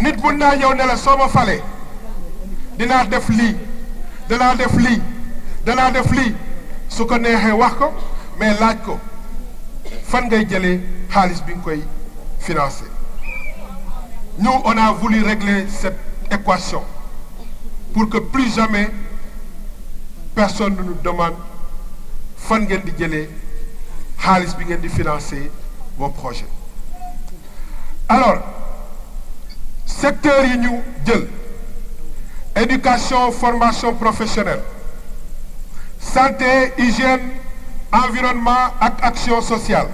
nit mun naa ñëw ne la soo ma falee dinaa def lii danaa def lii danaa def lii su ko neexee wax ko mais laaj ko fan ngay jëlee xaalis bi nga koy financer. Nous, on a voulu régler cette équation pour que plus jamais personne ne nous demande fan ngeen di jëlee xaalis bi ngeen di financer vos projets. Alors secteur yi ñu jël éducation formation professionnelle santé hygiène environnement ak action sociale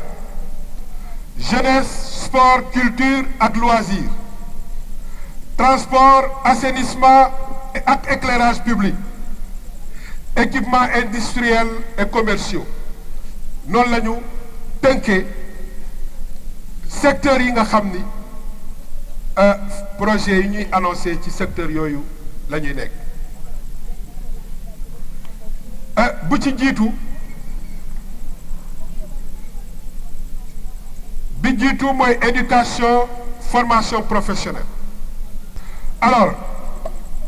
jeunesse sport culture ak loisir transport assainissement ak éclairage public équipement industriel et commerciaux noonu la ñu tënkee secteurs yi nga xam ni projet yi ñuy annoncé ci secteur yooyu la ñuy nekk bu ci jiitu bi jiitu mooy éducation formation professionnelle. Alors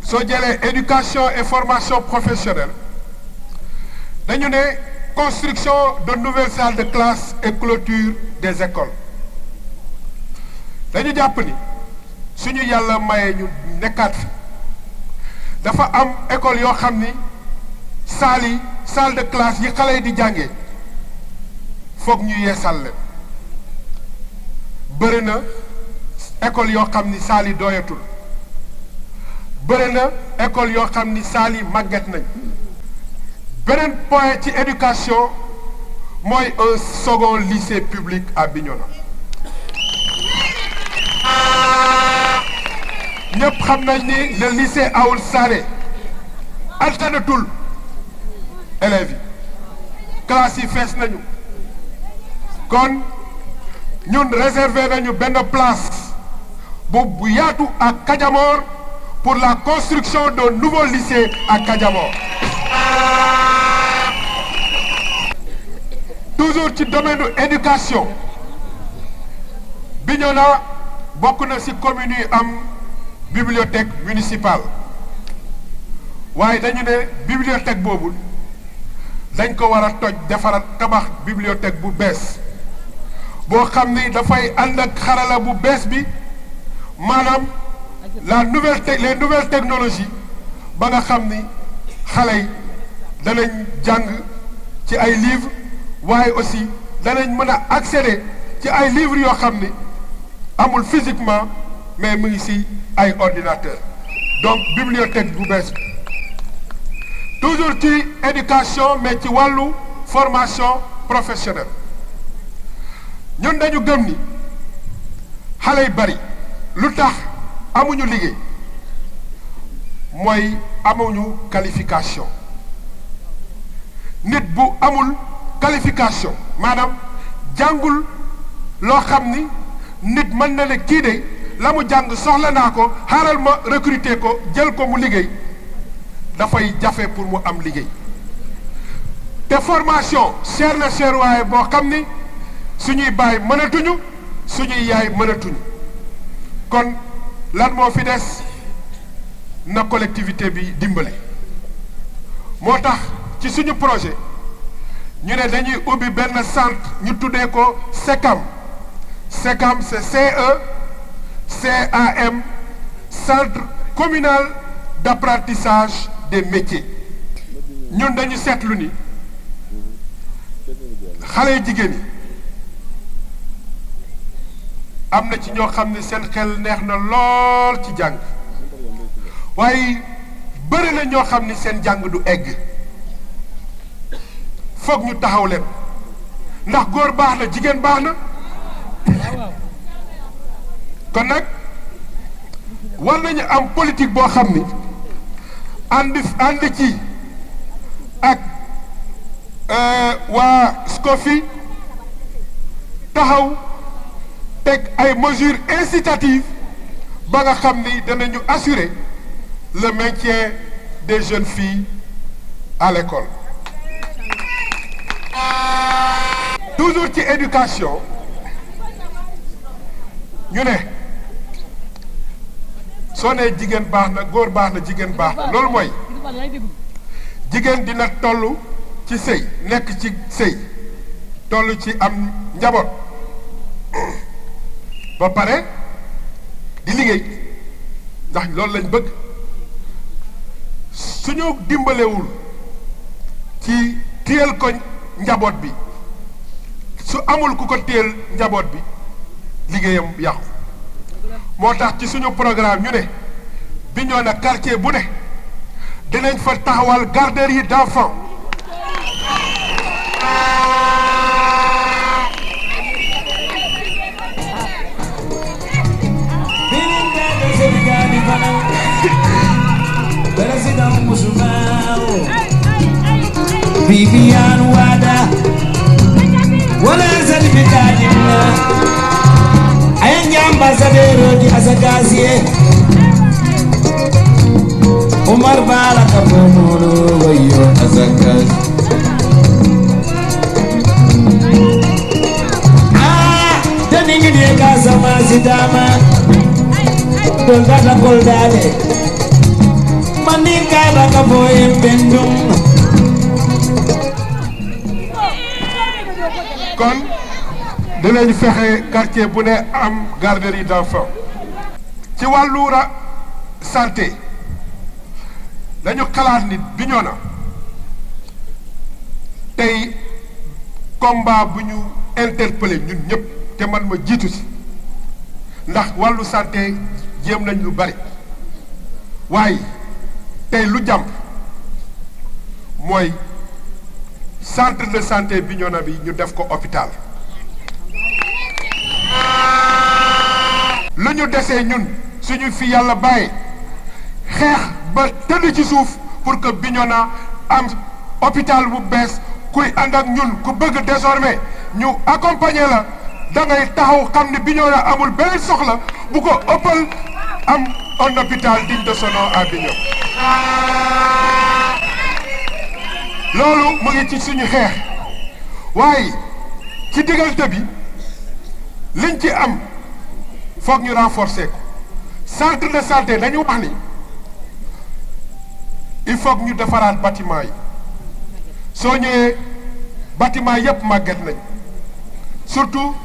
soo jëlee éducation et formation professionnelle dañu ne construction de nouvelles salles de classe et clôture des écoles dañu jàpp ni suñu yàlla maye ñu nekkaat fi dafa am école yoo xam ni salle de classe yi xale yi di jàngee foog ñu yeesal leen bëri na école yoo xam ni salle yi doyatul bëri na école yoo xam ni salle yi màgget nañ beneen point ci éducation mooy un second lycée public à Bignona ñëpp xam nañ ni le lycée Aoul Sané altanatul élèves yi classes yi fees nañu kon ñun réservé nañu benn place bu yaatu ak Kadiamor pour la construction d'un nouveau lycée à Kadiamor. Toujours ci domaine de éducation Bignona bokk na ci commune yi am bibliothèque municipale waaye dañu ne bibliothèque boobu dañ ko war a toj defaraat tabax bibliothèque bu bees boo xam ni dafay ànd ak xarala bu bees bi maanaam les nouvelles technologies ba nga xam ni xale yi danañ jàng ci ay livres waaye aussi danañ mën a accéder ci ay livres yoo xam ni amul physiquement mais mu ngi ci ay ordinateur donc bibliothèque bu bees bi toujours ci éducation mais ci wàllu formation professionnelle ñun dañu gëm ni xale yu bari lu tax amuñu liggéey mooy amuñu qualification nit bu amul qualification maanaam jàngul loo xam ni nit mën na ne kii de la mu jàng soxla naa ko xaaral ma recruter ko jël ko mu liggéey dafay jafe pour mu am liggéey te formation cher na cher waaye boo xam ni suñuy baay mënatuñu suñuy yaay mënatuñu kon lan moo fi des na collectivité bi dimbale moo tax ci suñu projet ñu ne dañuy ubbi benn centre ñu tuddee ko SECAM SECAM c'est CECAM centre communal d'apprentissage des métiers ñun dañu seetlu ni xale yu jigéen yi am na ci ñoo xam ne seen xel neex na lool ci jàng waaye bëri na ñoo xam ni seen jàng du egg foog ñu taxaw leen ndax góor baax na jigéen baax na kon nag war nañu am politique boo xam ni ànd ci ak waa SCOFI taxaw teg ay mesures incitatives ba nga xam ni danañu assurer le maintien des jeunes filles à l'école. Toujours ci éducation ñu ne soo nee jigéen baax na góor baax na jigéen baax na loolu mooy jigéen dina toll ci sëy nekk ci sëy toll ci am njaboot ba pare di liggéey ndax loolu lañ bëgg suñu dimbalewul ci téyel ko njaboot bi su amul ku ko téyel njaboot bi liggéeyam yàqu moo tax ci suñu programme ñu ne Bignona quartier bu ne dinañ fa taxawal garderie d'enfants Vivian Wada wala certificate na ayanga ambassadeur di Asagazie Omar Bala Kapomono wayo Asagaz daningi dia kasama sidama Dolgata koldade Maninga la kapoye bendum kon dinañ fexe quartier bu ne am garderie d'enfants ci wàllu santé dañu xalaat nit Bignona tey combat bu ñu interpellé ñun ñëpp te man ma jiitu si ndax wàllu santé jéem nañ lu bari waaye tey lu jàmp mooy centre de santé Bignona bi ñu def ko hôpital lu ñu desee ñun suñu fi yàlla bàyyi xeex ba tëdd ci suuf pour que Bignona am hôpital bu bees kuy ànd ak ñun ku bëgg désormais ñu accompagner la da ngay taxaw xam ne Bignona amul benn soxla bu ko ëppal am un hôpital digne de son nom à Bignona loolu mu ngi ci suñu xeex waaye ci diggante bi liñ ci am foog ñu renforcer ko centre de santé dañu wax ni il faut ñu defaraat bâtiment yi soo ñëwee bâtiment yépp màgget nañ surtout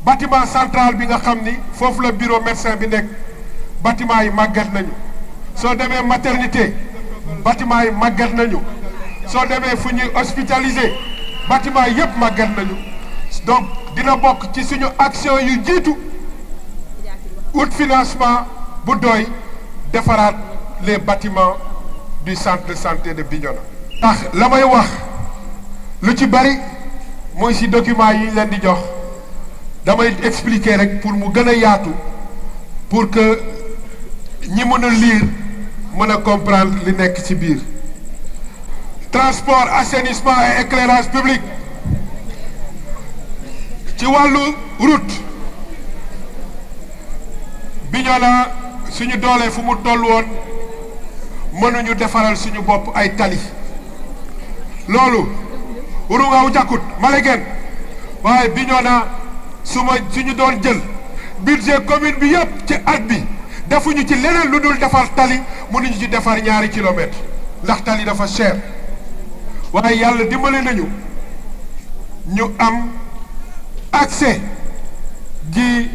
bâtiment central bi nga xam ni foofu la bureau médecin bi nekk bâtiment yi màgget nañu soo demee maternité bâtiment yi màgget nañu soo demee fu ñuy hospitaliser bâtiment yépp màgget nañu donc dina bokk ci suñu action yu jiitu ut financement bu doy defaraat les bâtiments du centre de santé de Bignona. ndax la may wax lu ci bari mooy ci document yi ñu leen di jox damay expliquer rek pour mu gën a yaatu pour que ñi mën a lire mën a comprendre li nekk ci biir. transport assainissement et éclairage public ci wàllu route Bignona suñu doolee fu mu toll woon mënuñu defaral suñu bopp ay tali loolu Wouroungaw Jakut Malegen waaye Bignona suñu doon jël budget commune bi yëpp ci at bi defuñu ci leneen lu dul defar tali mënuñu ci defar 2 kilomètres ndax tali dafa cher waaye yàlla dimbali nañu ñu am accès di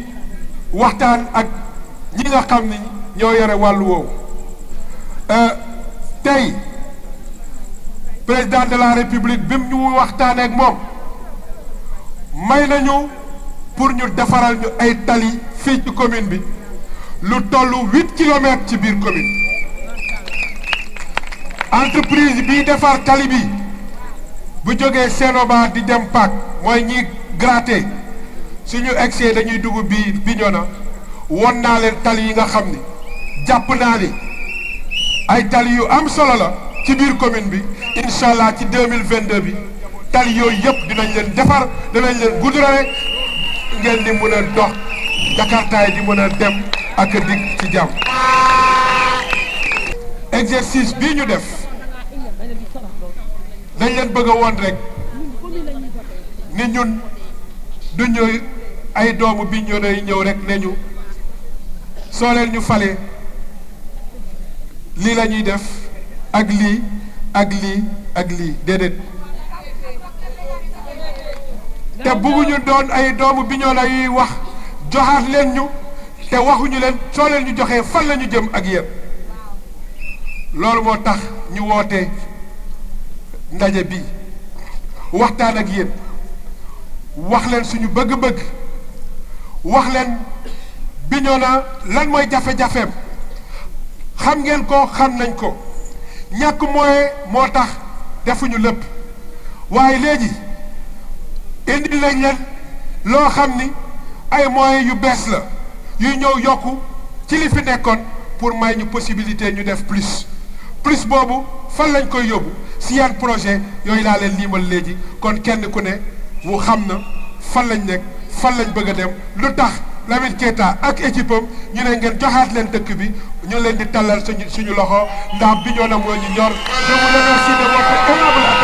waxtaan ak ñi nga xam ni ñoo yore wàllu woowu tey président de la république bi mu ñu waxtaanee ak moom may nañu pour ñu defaral ñu ay tali fii ci commune bi lu tollu 8 kilomètres ci biir commune entreprise bi defar tali bi bu jógee Sénoba di dem Pack mooy ñi gratter suñu excès dañuy dugg biir Bignona won naa leen tali yi nga xam ni jàpp naa ni ay tali yu am solo la ci biir commune bi incha allah ci 2022 bi tali yooyu yëpp dinañ leen defar dinañ leen goudronner ngeen di mën a dox Jakarta yi di mën a dem ak dikk ci jàmm. exercice bii ñu def dañ leen bëgg a woon rek ni ñun du ñëw ay doomu Bignona yi ñëw rek ne ñu soo leen ñu fale lii la ñuy def ak lii ak lii ak lii déedéet te bëgguñu doon ay doomu Bignona yuy wax joxaat leen ñu te waxuñu leen soo leen ñu joxee fan la ñu jëm ak yéen loolu moo tax ñu woote ndaje bi waxtaan ak yéen wax leen suñu bëgg-bëgg wax leen Bignona lan mooy jafe-jafeem xam ngeen ko xam nañ ko ñàkk moyen moo tax defuñu lépp waaye léegi indi nañ leen loo xam ni ay moyens yu bees la yuy ñëw yokku ci li fi nekkoon pour may ñu possibilité ñu def plus boobu fan lañ koy yóbbu si yan projet yooyu laa leen liimal léegi kon kenn ku ne mu xam na fan lañ nekk fan lañ bëgg a dem lu tax Lamine Keita ak équipe am ñu ne ngeen joxaat leen dëkk bi ñu leen di tallal suñu loxo ndax Bignona moo ñu ñor je vous remercie de votre aimable